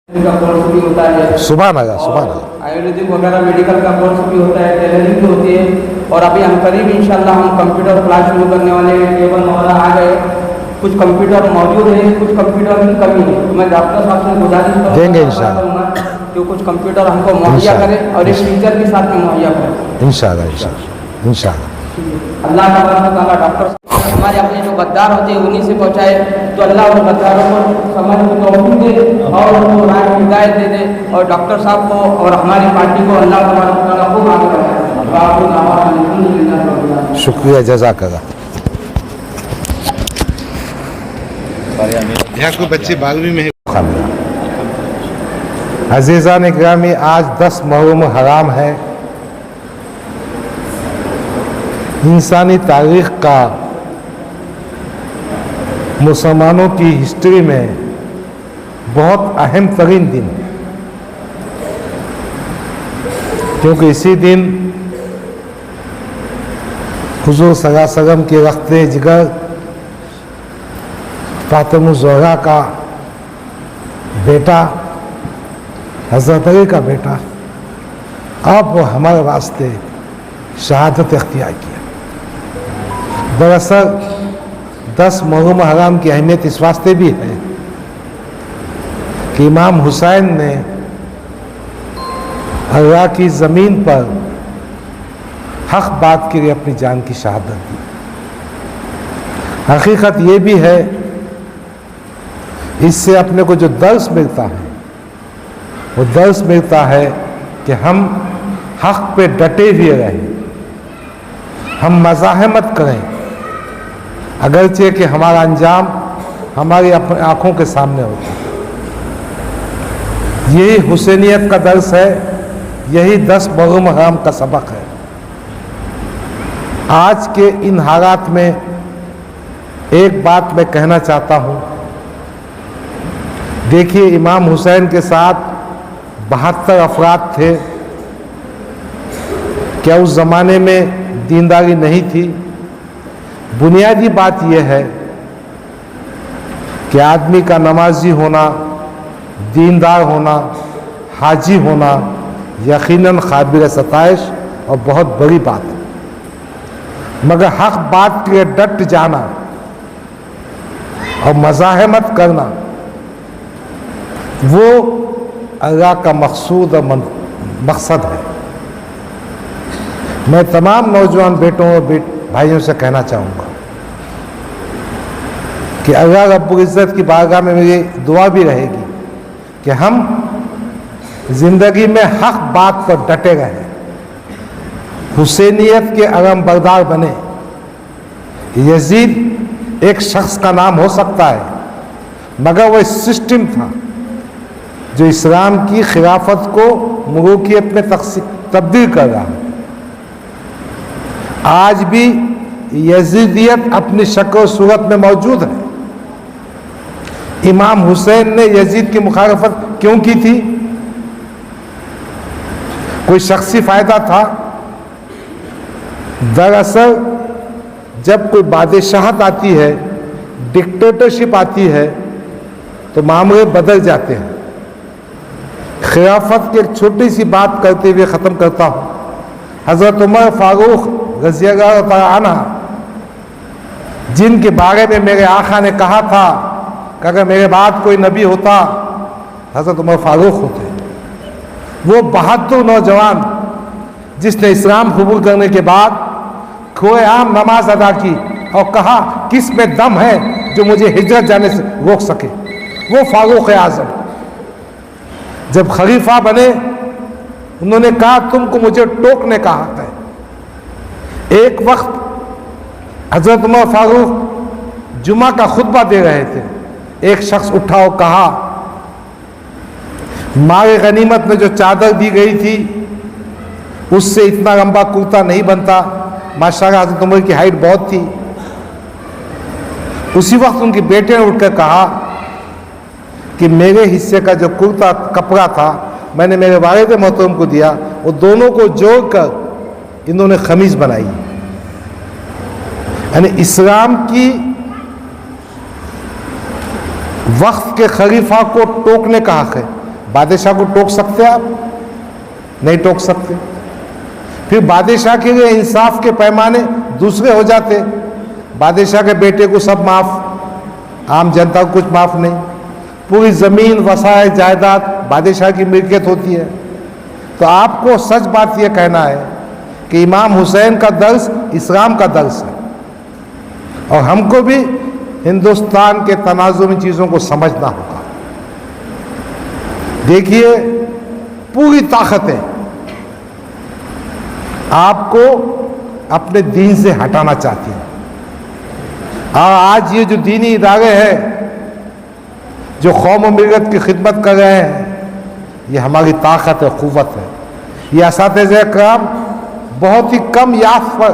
का कोर्स भी होता है, सुबह नगर आयुर्वेदिक वगैरह मेडिकल का कोर्स भी होता है, टेलरिंग भी होती है। और अभी हम करीब इंशाल्लाह हम कंप्यूटर क्लास शुरू करने वाले हैं। टेबल वगैरह आ गए, कुछ कंप्यूटर मौजूद है, कुछ कंप्यूटर की कमी है। तो मैं डॉक्टर साहब से गुजारिश देंगे इंशाल्लाह कि कुछ कंप्यूटर हमको मुहैया करें और एक टीचर भी साथ में मुहैया करें इंशाल्लाह। अल्लाह ताला डॉक्टर हमारे अपने जो गद्दार होते हैं उन्हीं से पहुँचाए, तो अल्लाह उन गद्दारों को समझ को तौफीक दे और उनको राह हिदायत दे दे, और डॉक्टर साहब को और हमारी पार्टी को अल्लाह ताला खूब आगे बढ़ाए। शुक्रिया, जज़ाकल्लाह। यहाँ कोई बच्चे 12वीं में अज़ीज़ान गिरामी, आज 10 मुहर्रम हराम है। इंसानी तारीख़ का मुसलमानों की हिस्ट्री में बहुत अहम तरीन दिन है, क्योंकि इसी दिन हुज़ूर सल्लल्लाहु अलैहि वसल्लम के रख्ते जिगर फातिमा ज़हरा का बेटा, हज़रत अली का बेटा, अब वो हमारे वास्ते शहादत इख्तियार किया। दरअसल 10 मुहर्रम हराम की अहमियत इस वास्ते भी है कि इमाम हुसैन ने अल्लाह की ज़मीन पर हक़ बात के लिए अपनी जान की शहादत दी। हकीकत ये भी है, इससे अपने को जो दर्स मिलता है वो दर्स मिलता है कि हम हक़ पे डटे हुए रहें, हम मज़ाहमत करें, अगरचे कि हमारा अंजाम हमारी अपनी आँखों के सामने होता है। यही हुसैनियत का दर्स है, यही 10 मुहर्रम हराम का सबक है। आज के इन हालात में एक बात मैं कहना चाहता हूँ। देखिए, इमाम हुसैन के साथ 72 अफराद थे। क्या उस ज़माने में दीनदारी नहीं थी? बुनियादी बात यह है कि आदमी का नमाजी होना, दीनदार होना, हाजी होना यकीनन काबिल सताइश और बहुत बड़ी बात है, मगर हक़ बात के लिए डट जाना और मज़ाहमत करना वो अल्लाह का मकसूद और मकसद है। मैं तमाम नौजवान बेटों और भाइयों से कहना चाहूँगा कि अल्लाह रब्बुल इज़्ज़त की बारगाह में मेरी दुआ भी रहेगी कि हम ज़िंदगी में हक़ बात पर डटे रहें, हुसैनियत के अगम बरदार बने। यजीद एक शख्स का नाम हो सकता है, मगर वो सिस्टम था जो इस्लाम की खिलाफत को मुल्कियत में तब्दील कर रहा है। आज भी यजीदियत अपनी शक्ल सूरत में मौजूद है। इमाम हुसैन ने यजीद की मुखालफत क्यों की थी? कोई शख्सी फायदा था? दरअसल जब कोई बादशाहत आती है, डिक्टेटरशिप आती है, तो मामले बदल जाते हैं। खिलाफत की एक छोटी सी बात करते हुए ख़त्म करता हूँ। हज़रत उमर फारूक रज़ियल्लाहु तआला अन्हु, जिनके बारे में मेरे आका ने कहा था कि अगर मेरे बाद कोई नबी होता हज़रत उमर फारूक होते। वो बहादुर नौजवान जिसने इस्लाम कबूल करने के बाद खुलेआम नमाज अदा की और कहा किस में दम है जो मुझे हिजरत जाने से रोक सके, वो फारूक आज़म। जब खलीफा बने उन्होंने कहा तुमको मुझे टोकने का हक है। एक वक्त हज़रत उमर फारूक जुमा का खुतबा दे रहे थे, एक शख्स उठा और कहा मारे गनीमत में जो चादर दी गई थी उससे इतना लंबा कुर्ता नहीं बनता। माशाअल्लाह हज़रत उमर की हाइट बहुत थी। उसी वक्त उनके बेटे ने उठकर कहा कि मेरे हिस्से का जो कुर्ता कपड़ा था मैंने मेरे वालिद मोहतरम को दिया, वो दोनों को जोड़कर इन्होंने खमीज बनाई। यानी इस्लाम की वक्त के खलीफा को टोकने का हक है। बादशाह को टोक सकते आप? नहीं टोक सकते। फिर बादशाह के लिए इंसाफ के पैमाने दूसरे हो जाते। बादशाह के बेटे को सब माफ, आम जनता को कुछ माफ नहीं। पूरी ज़मीन वसाए जायदाद बादशाह की मिल्कियत होती है। तो आपको सच बात यह कहना है कि इमाम हुसैन का दर्स इस्लाम का दर्स है, और हमको भी हिंदुस्तान के तनाजुम इन चीज़ों को समझना होगा। देखिए, पूरी ताकतें आपको अपने दीन से हटाना चाहती हैं, और आज ये जो दीनी इदारे हैं जो कौम और मिल्लत की खिदमत कर रहे हैं, ये हमारी ताकत है, क़ुव्वत है। ये असातिज़े कराम बहुत ही कम याफ्त पर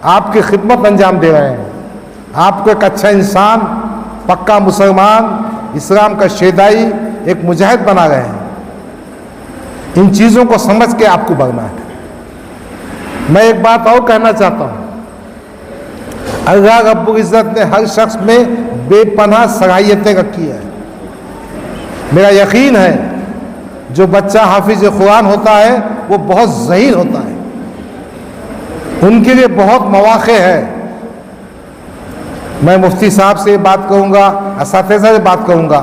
आपकी खिदमत अंजाम दे रहे हैं। आपको एक अच्छा इंसान, पक्का मुसलमान, इस्लाम का शेदाई, एक मुजाहिद बना रहे हैं। इन चीज़ों को समझ के आपको बढ़ना है। मैं एक बात और कहना चाहता हूँ, अल्लाह रब्बुल इज़्ज़त ने हर शख्स में बेपनाह सलाहियतें रखी है। मेरा यकीन है जो बच्चा हाफिज़ कुरान होता है वो बहुत ज़हीन होता है, उनके लिए बहुत मौक़े है। मैं मुफ्ती साहब से बात करूँगा, असातिज़ा से बात करूँगा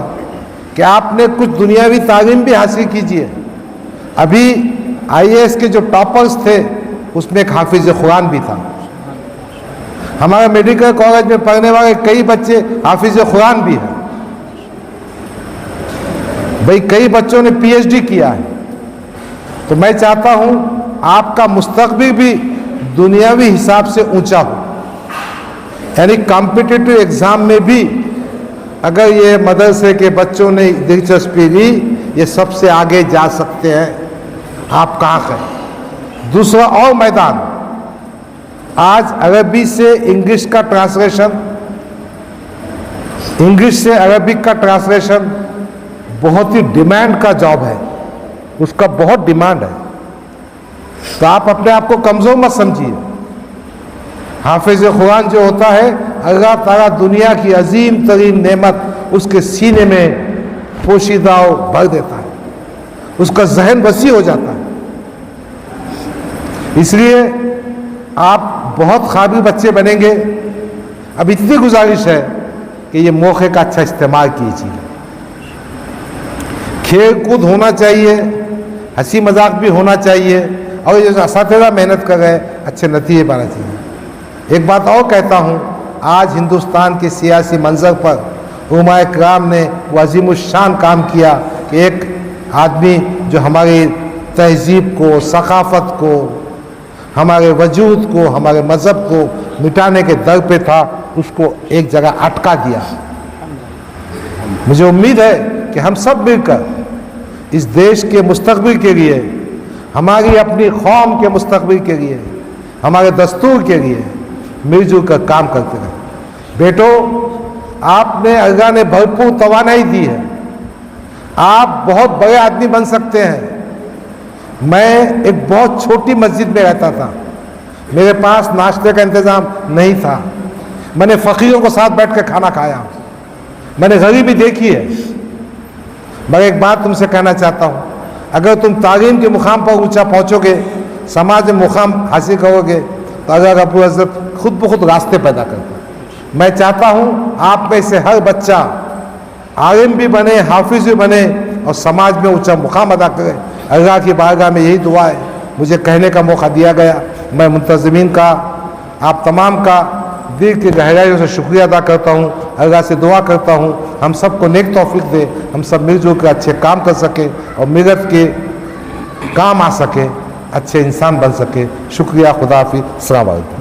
कि आपने कुछ दुनियावी तालीम भी हासिल कीजिए। अभी IAS के जो टॉपर्स थे उसमें एक हाफिज़ कुरान भी था। हमारे मेडिकल कॉलेज में पढ़ने वाले कई बच्चे हाफिज़ कुरान भी हैं। भाई कई बच्चों ने PhD किया है। तो मैं चाहता हूँ आपका मुस्तक़बिल भी दुनियावी हिसाब से ऊंचा हो, यानी कॉम्पिटिटिव एग्ज़ाम में भी अगर ये मदरसे के बच्चों ने दिलचस्पी ली, ये सबसे आगे जा सकते हैं। आप कहाँ हैं? दूसरा और मैदान, आज अरबी से इंग्लिश का ट्रांसलेशन, इंग्लिश से अरबिक का ट्रांसलेशन बहुत ही डिमांड का जॉब है, उसका बहुत डिमांड है। तो आप अपने आप को कमज़ोर मत समझिए। हाफिज़ कुरान जो होता है, अल्लाह ताला दुनिया की अजीम तरीन नेमत उसके सीने में पोशीदा भर देता है, उसका जहन वसी हो जाता है। इसलिए आप बहुत काबिल बच्चे बनेंगे। अब इतनी गुजारिश है कि ये मौके का अच्छा इस्तेमाल कीजिए। खेल कूद होना चाहिए, हंसी मजाक भी होना चाहिए, और ये जो असातिज़ा मेहनत कर रहे हैं अच्छे नतीजे पाना चाहिए। एक बात और कहता हूँ, आज हिंदुस्तान के सियासी मंजर पर उलमाए किराम ने वो अज़ीमुश्शान काम किया कि एक आदमी जो हमारी तहजीब को, सकाफ़त को, हमारे वजूद को, हमारे मज़हब को मिटाने के दर पे था, उसको एक जगह अटका दिया। मुझे उम्मीद है कि हम सब मिलकर इस देश के मुस्तक़बिल के लिए, हमारी अपनी कौम के मुस्तक़बिल के लिए, हमारे दस्तूर के लिए मिलजुल कर काम करते रहे। बेटो, आपने अल्लाह ने भरपूर तवानाई दी है, आप बहुत बड़े आदमी बन सकते हैं। मैं एक बहुत छोटी मस्जिद में रहता था, मेरे पास नाश्ते का इंतज़ाम नहीं था, मैंने फ़कीरों के साथ बैठ कर खाना खाया, मैंने गरीबी देखी है। मगर एक बात तुमसे कहना चाहता हूँ, अगर तुम तालीम के मुकाम पर ऊंचा पहुँचोगे, समाज में मुकाम हासिल करोगे, तो अल्लाह रब्बुल इज़्ज़त खुद ब खुद रास्ते पैदा करता है। मैं चाहता हूँ आप में से हर बच्चा आलिम भी बने, हाफिज़ भी बने, और समाज में ऊंचा मुकाम अदा करे। अल्लाह की बारगाह में यही दुआ है। मुझे कहने का मौका दिया गया, मैं मुंतज़िमीन का, आप तमाम का दिल की गहराइयों से शुक्रिया अदा करता हूँ। अल्लाह से दुआ करता हूँ हम सबको नेक तौफीक दे, हम सब मिलजुल कर अच्छे काम कर सके और मिलत के काम आ सके, अच्छे इंसान बन सके। शुक्रिया, खुदा हाफिज़, अस्सलाम वालेकुम।